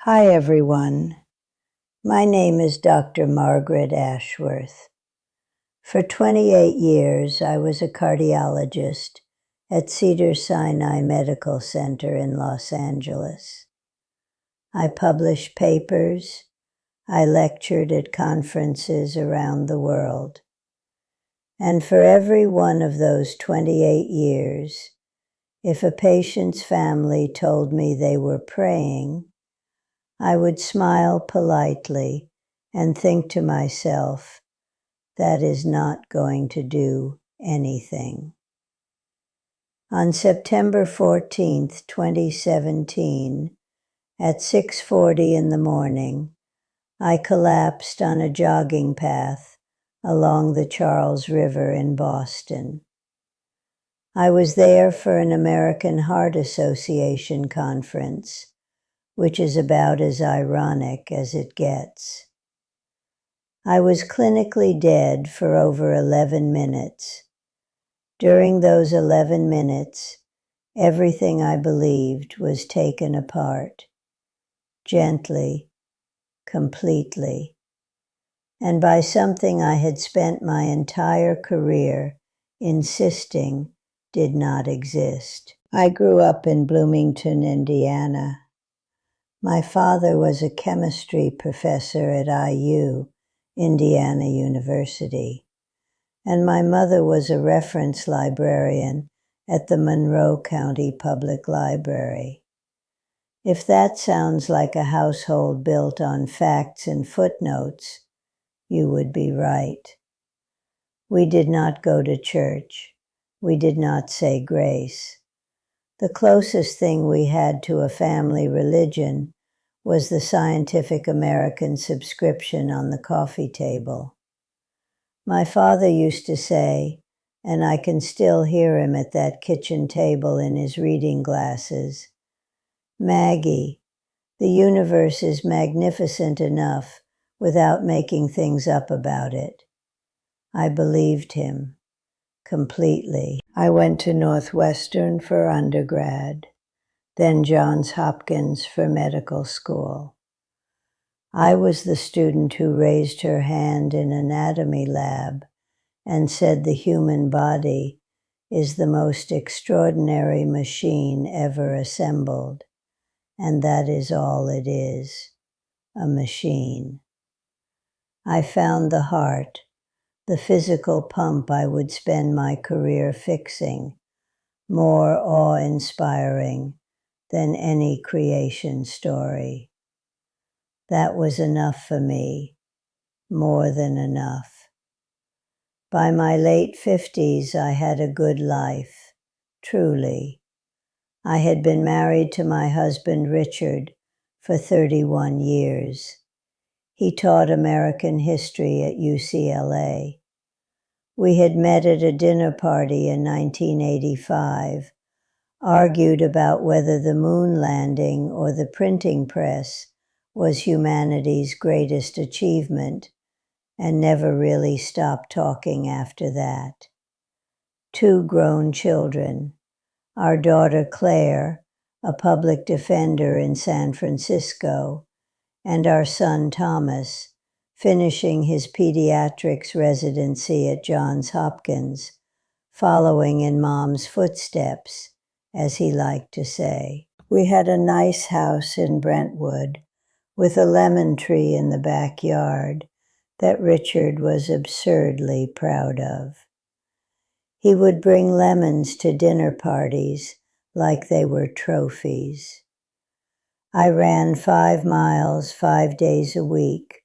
Hi everyone, my name is Dr. Margaret Ashworth. For 28 years I was a cardiologist at Cedars-Sinai Medical Center in Los Angeles. I published papers, I lectured at conferences around the world. And for every one of those 28 years, if a patient's family told me they were praying, I would smile politely and think to myself, that is not going to do anything. On September 14th, 2017, at 6:40 in the morning, I collapsed on a jogging path along the Charles River in Boston. I was there for an American Heart Association conference, which is about as ironic as it gets. I was clinically dead for over 11 minutes. During those 11 minutes, everything I believed was taken apart, gently, completely, and by something I had spent my entire career insisting did not exist. I grew up in Bloomington, Indiana. My father was a chemistry professor at IU, Indiana University, and my mother was a reference librarian at the Monroe County Public Library. If that sounds like a household built on facts and footnotes, you would be right. We did not go to church. We did not say grace. The closest thing we had to a family religion was the Scientific American subscription on the coffee table. My father used to say, and I can still hear him at that kitchen table in his reading glasses, "Maggie, the universe is magnificent enough without making things up about it." I believed him completely. I went to Northwestern for undergrad, then Johns Hopkins for medical school. I was the student who raised her hand in anatomy lab and said the human body is the most extraordinary machine ever assembled, and that is all it is, a machine. I found the heart, the physical pump I would spend my career fixing, more awe-inspiring than any creation story. That was enough for me, more than enough. By my late 50s, I had a good life, truly. I had been married to my husband, Richard, for 31 years. He taught American history at UCLA. We had met at a dinner party in 1985, argued about whether the moon landing or the printing press was humanity's greatest achievement, and never really stopped talking after that. 2 grown children, our daughter Claire, a public defender in San Francisco, and our son Thomas, finishing his pediatrics residency at Johns Hopkins, following in Mom's footsteps, as he liked to say. We had a nice house in Brentwood with a lemon tree in the backyard that Richard was absurdly proud of. He would bring lemons to dinner parties like they were trophies. I ran 5 miles 5 days a week.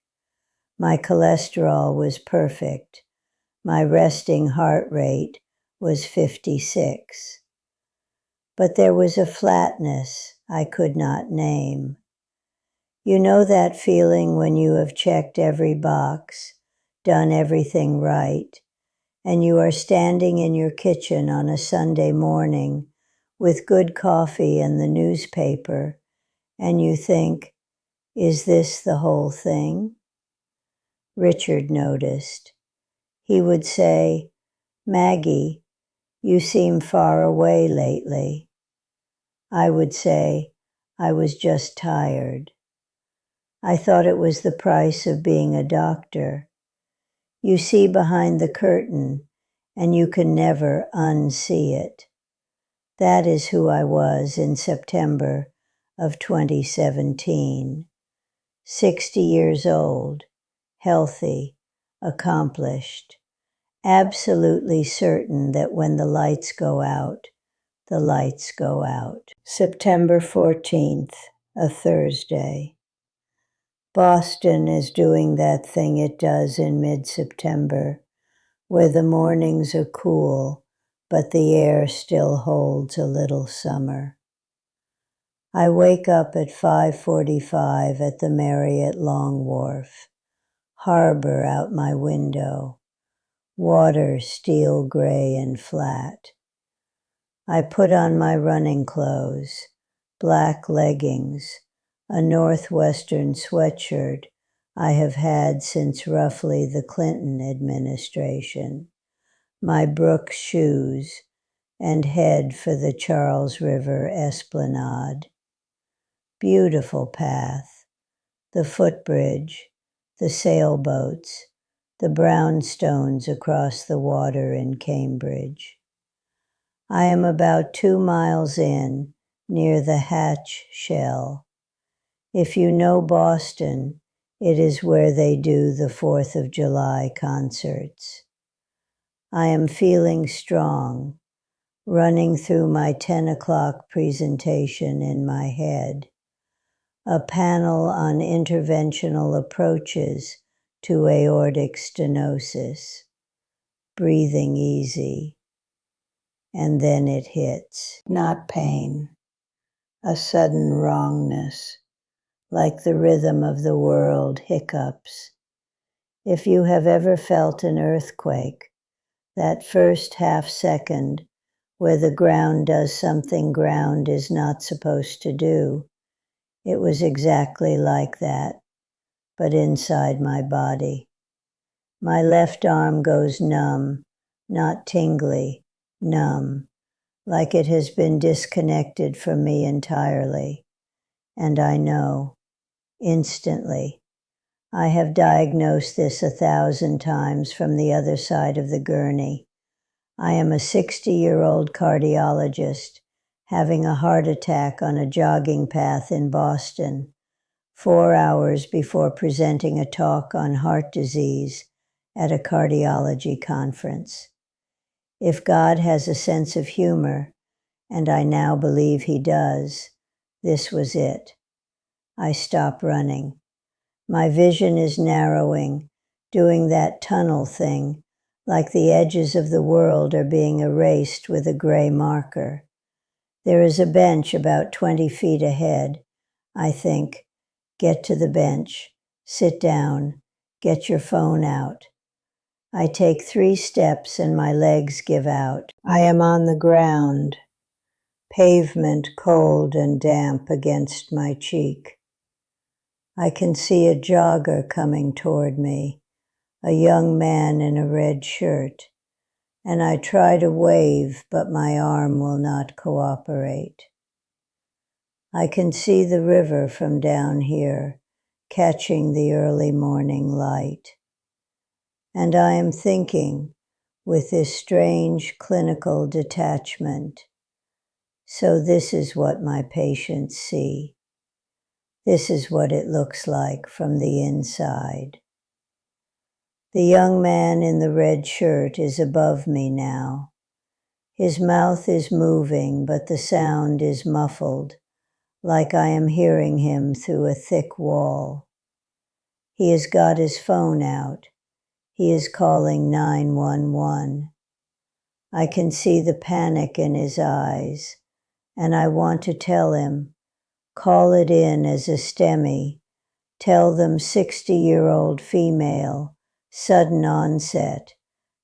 My cholesterol was perfect. My resting heart rate was 56. But there was a flatness I could not name. You know that feeling when you have checked every box, done everything right, and you are standing in your kitchen on a Sunday morning with good coffee and the newspaper, and you think, is this the whole thing? Richard noticed. He would say, "Maggie, you seem far away lately." I would say, "I was just tired." I thought it was the price of being a doctor. You see behind the curtain, and you can never unsee it. That is who I was in September of 2017. 60 years old, healthy, accomplished, absolutely certain that when the lights go out, the lights go out. September 14th, a Thursday. Boston is doing that thing it does in mid-September, where the mornings are cool, but the air still holds a little summer. I wake up at 5:45 at the Marriott Long Wharf, harbor out my window, water steel gray and flat. I put on my running clothes, black leggings, a Northwestern sweatshirt I have had since roughly the Clinton administration, my Brooks shoes, and head for the Charles River Esplanade. Beautiful path, the footbridge, the sailboats, the brownstones across the water in Cambridge. I am about 2 miles in, near the Hatch Shell. If you know Boston, it is where they do the 4th of July concerts. I am feeling strong, running through my 10 o'clock presentation in my head, a panel on interventional approaches to aortic stenosis, breathing easy. And then it hits, not pain, a sudden wrongness, like the rhythm of the world hiccups. If you have ever felt an earthquake, that first half second where the ground does something ground is not supposed to do, it was exactly like that, but inside my body. My left arm goes numb, not tingly, numb, like it has been disconnected from me entirely. And I know, instantly. I have diagnosed this 1,000 times from the other side of the gurney. I am a 60-year-old cardiologist having a heart attack on a jogging path in Boston, 4 hours before presenting a talk on heart disease at a cardiology conference. If God has a sense of humor, and I now believe he does, this was it. I stop running. My vision is narrowing, doing that tunnel thing, like the edges of the world are being erased with a gray marker. There is a bench about 20 feet ahead. I think, get to the bench, sit down, get your phone out. I take 3 steps and my legs give out. I am on the ground, pavement cold and damp against my cheek. I can see a jogger coming toward me, a young man in a red shirt, and I try to wave, but my arm will not cooperate. I can see the river from down here, catching the early morning light. And I am thinking, with this strange clinical detachment, so this is what my patients see. This is what it looks like from the inside. The young man in the red shirt is above me now. His mouth is moving, but the sound is muffled, like I am hearing him through a thick wall. He has got his phone out. He is calling 911. I can see the panic in his eyes, and I want to tell him, call it in as a STEMI. Tell them 60-year-old female, sudden onset,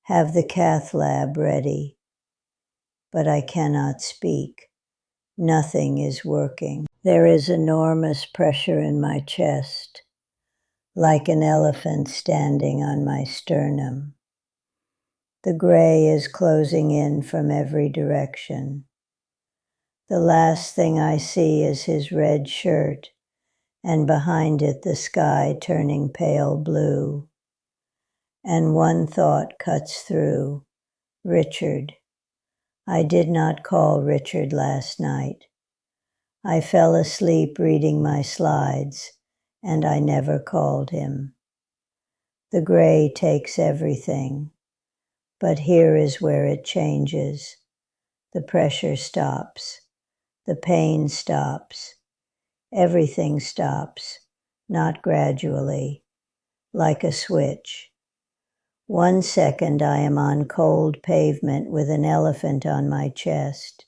have the cath lab ready. But I cannot speak. Nothing is working. There is enormous pressure in my chest, like an elephant standing on my sternum. The gray is closing in from every direction. The last thing I see is his red shirt, and behind it the sky turning pale blue. And one thought cuts through, Richard. I did not call Richard last night. I fell asleep reading my slides, and I never called him. The gray takes everything, but here is where it changes. The pressure stops. The pain stops. Everything stops, not gradually, like a switch. 1 second I am on cold pavement with an elephant on my chest.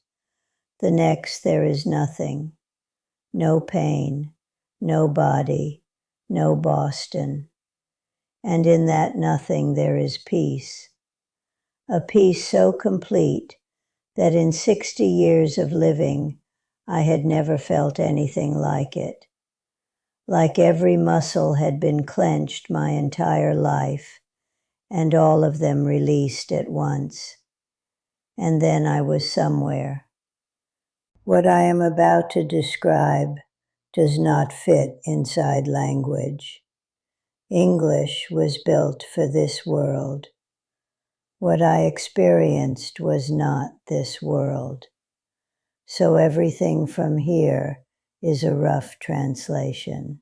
The next there is nothing. No pain, no body, no Boston. And in that nothing there is peace. A peace so complete that in 60 years of living, I had never felt anything like it. Like every muscle had been clenched my entire life, and all of them released at once. And then I was somewhere. What I am about to describe does not fit inside language. English was built for this world. What I experienced was not this world. So everything from here is a rough translation.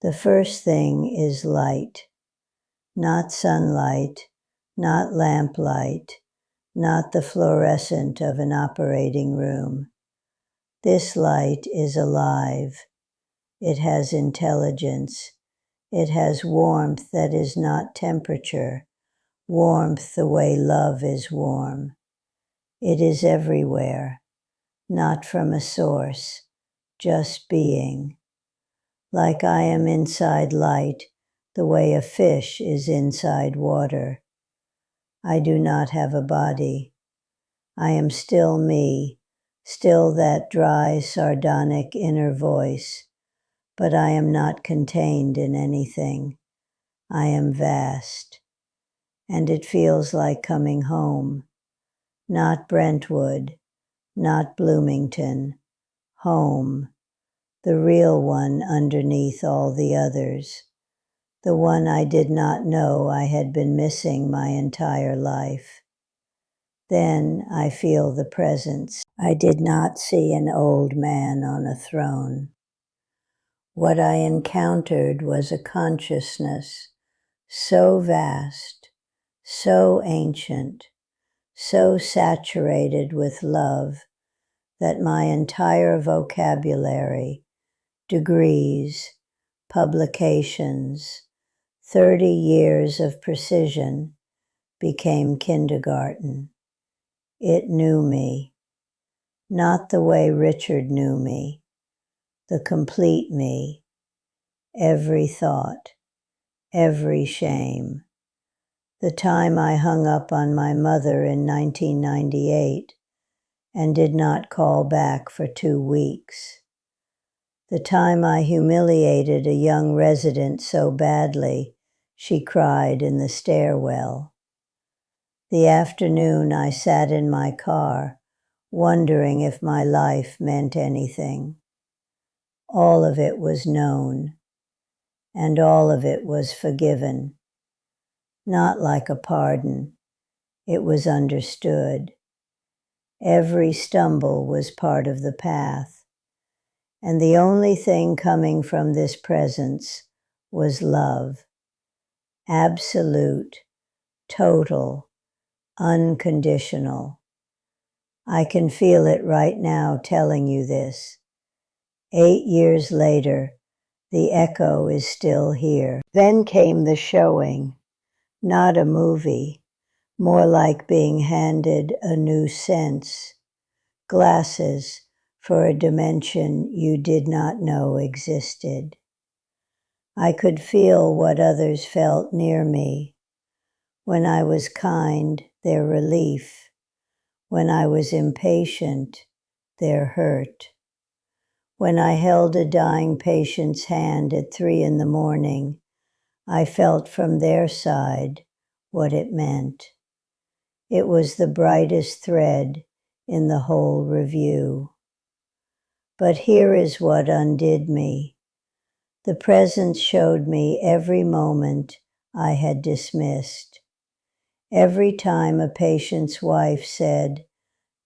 The first thing is light, not sunlight, not lamplight, not the fluorescent of an operating room. This light is alive. It has intelligence. It has warmth that is not temperature, warmth the way love is warm. It is everywhere, not from a source, just being. Like I am inside light, the way a fish is inside water. I do not have a body. I am still me, still that dry, sardonic inner voice, but I am not contained in anything. I am vast, and it feels like coming home. Not Brentwood, not Bloomington, home, the real one underneath all the others, the one I did not know I had been missing my entire life. Then I feel the presence. I did not see an old man on a throne. What I encountered was a consciousness so vast, so ancient, so saturated with love that my entire vocabulary, degrees, publications, 30 years of precision became kindergarten. It knew me, not the way Richard knew me, the complete me, every thought, every shame. The time I hung up on my mother in 1998 and did not call back for 2 weeks. The time I humiliated a young resident so badly she cried in the stairwell. The afternoon I sat in my car, wondering if my life meant anything. All of it was known, and all of it was forgiven. Not like a pardon, it was understood. Every stumble was part of the path, and the only thing coming from this presence was love. Absolute, total, unconditional. I can feel it right now telling you this. 8 years later, the echo is still here. Then came the showing, not a movie, more like being handed a new sense, glasses for a dimension you did not know existed. I could feel what others felt near me. When I was kind, their relief. When I was impatient, their hurt. When I held a dying patient's hand at 3 a.m, I felt from their side what it meant. It was the brightest thread in the whole review. But here is what undid me. The presence showed me every moment I had dismissed. Every time a patient's wife said,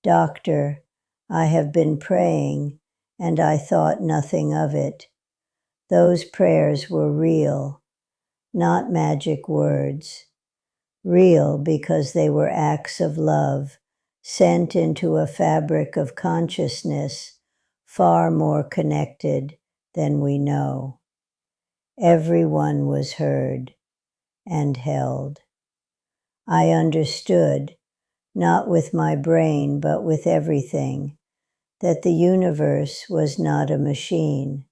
"Doctor, I have been praying and I thought nothing of it," those prayers were real, not magic words. Real because they were acts of love sent into a fabric of consciousness far more connected than we know. Everyone was heard and held. I understood, not with my brain but with everything, that the universe was not a machine.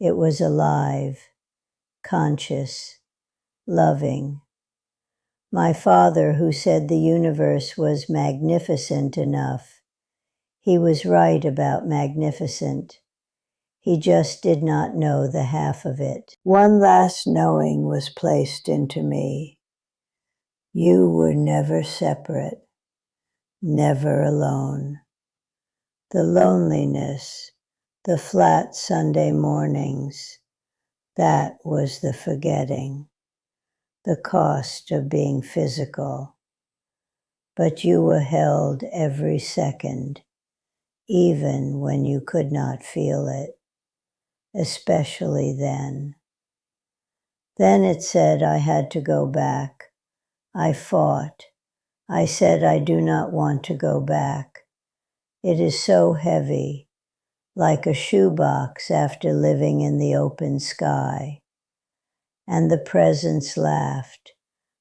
It was alive, conscious, loving. My father, who said the universe was magnificent enough, he was right about magnificent. He just did not know the half of it. One last knowing was placed into me. You were never separate, never alone. The loneliness, the flat Sunday mornings, that was the forgetting, the cost of being physical. But you were held every second, even when you could not feel it, especially then. Then it said I had to go back. I fought. I said I do not want to go back. It is so heavy, like a shoebox after living in the open sky. And the presence laughed,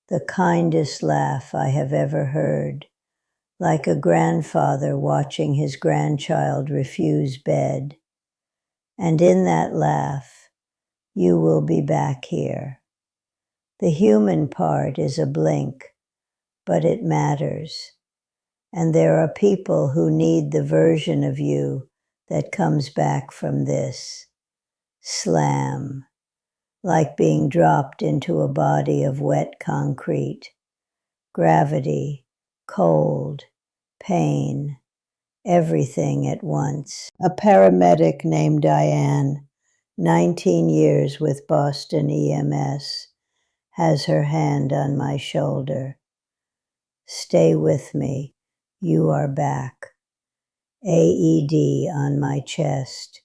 the kindest laugh I have ever heard, like a grandfather watching his grandchild refuse bed. And in that laugh, you will be back here. The human part is a blink, but it matters. And there are people who need the version of you that comes back from this. Slam, like being dropped into a body of wet concrete. Gravity, cold, pain, everything at once. A paramedic named Diane, 19 years with Boston EMS, has her hand on my shoulder. Stay with me. You are back. AED on my chest.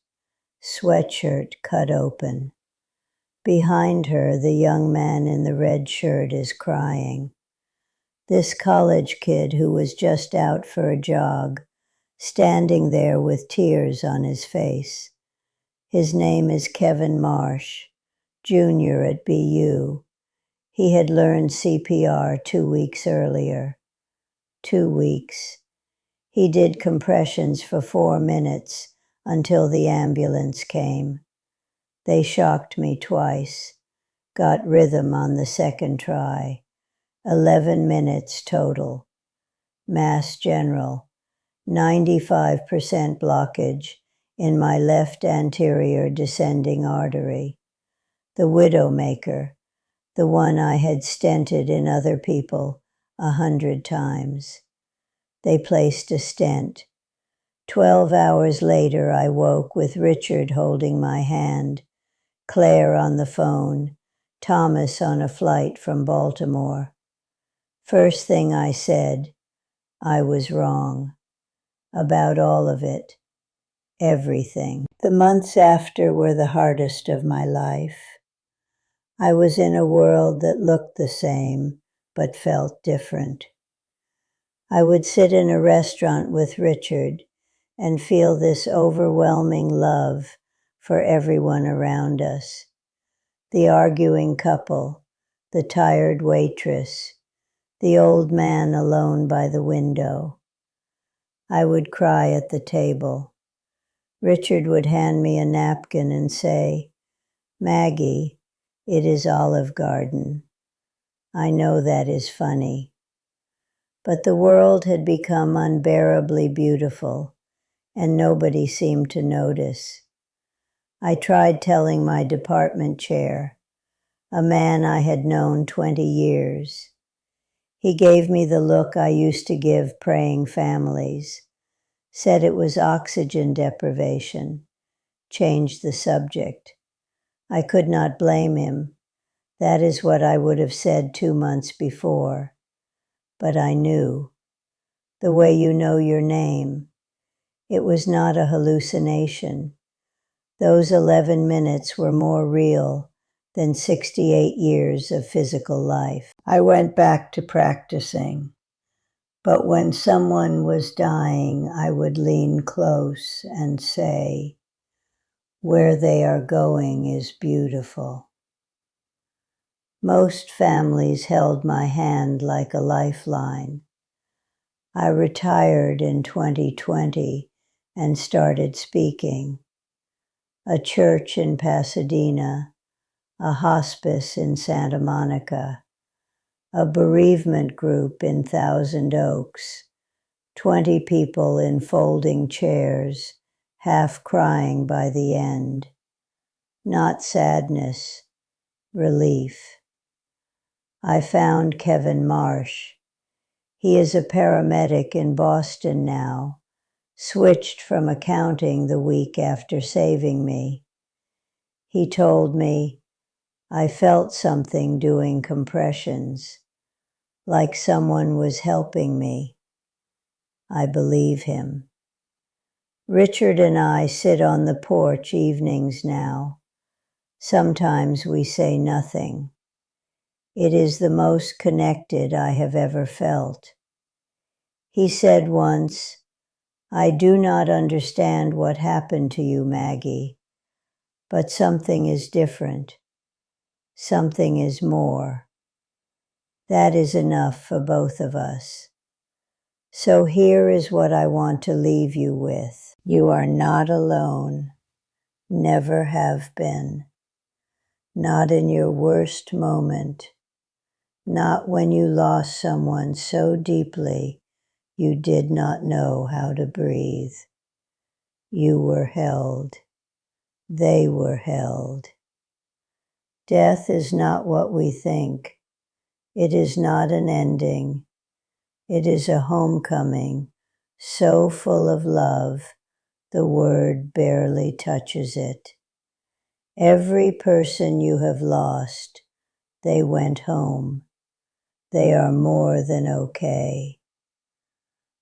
Sweatshirt cut open. Behind her, the young man in the red shirt is crying. This college kid who was just out for a jog, standing there with tears on his face. His name is Kevin Marsh, junior at BU. He had learned CPR 2 weeks earlier. 2 weeks. He did compressions for 4 minutes until the ambulance came. They shocked me twice, got rhythm on the second try. 11 minutes total. Mass General, 95% blockage in my left anterior descending artery. The Widowmaker, the one I had stented in other people 100 times. They placed a stent. 12 hours later, I woke with Richard holding my hand, Claire on the phone, Thomas on a flight from Baltimore. First thing I said, I was wrong. About all of it. Everything. The months after were the hardest of my life. I was in a world that looked the same, but felt different. I would sit in a restaurant with Richard and feel this overwhelming love for everyone around us. The arguing couple, the tired waitress, the old man alone by the window. I would cry at the table. Richard would hand me a napkin and say, "Maggie, it is Olive Garden." I know that is funny. But the world had become unbearably beautiful, and nobody seemed to notice. I tried telling my department chair, a man I had known 20 years. He gave me the look I used to give praying families. said it was oxygen deprivation, changed the subject. I could not blame him. That is what I would have said 2 months before. But I knew. The way you know your name. It was not a hallucination. Those 11 minutes were more real than 68 years of physical life. I went back to practicing. But when someone was dying, I would lean close and say, "Where they are going is beautiful." Most families held my hand like a lifeline. I retired in 2020 and started speaking. A church in Pasadena, a hospice in Santa Monica, a bereavement group in Thousand Oaks, 20 people in folding chairs, half crying by the end. Not sadness, relief. I found Kevin Marsh. He is a paramedic in Boston now, switched from accounting the week after saving me. He told me, "I felt something doing compressions, like someone was helping me." I believe him. Richard and I sit on the porch evenings now. Sometimes we say nothing. It is the most connected I have ever felt. He said once, "I do not understand what happened to you, Maggie, but something is different. Something is more." That is enough for both of us. So here is what I want to leave you with. You are not alone. Never have been. Not in your worst moment. Not when you lost someone so deeply you did not know how to breathe. You were held. They were held. Death is not what we think. It is not an ending. It is a homecoming, so full of love, the word barely touches it. Every person you have lost, they went home. They are more than okay.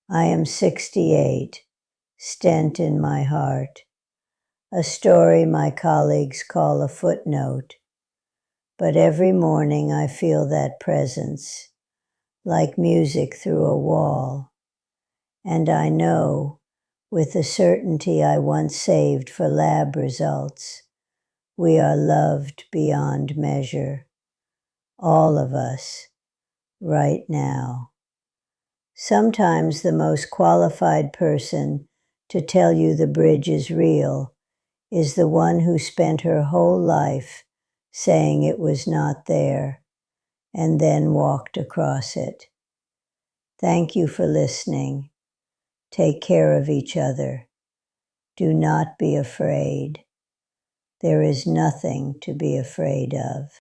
I am 68, stent in my heart, a story my colleagues call a footnote. But every morning I feel that presence, like music through a wall. And I know, with the certainty I once saved for lab results, we are loved beyond measure. All of us, right now. Sometimes the most qualified person to tell you the bridge is real is the one who spent her whole life saying it was not there and then walked across it. Thank you for listening. Take care of each other. Do not be afraid. There is nothing to be afraid of.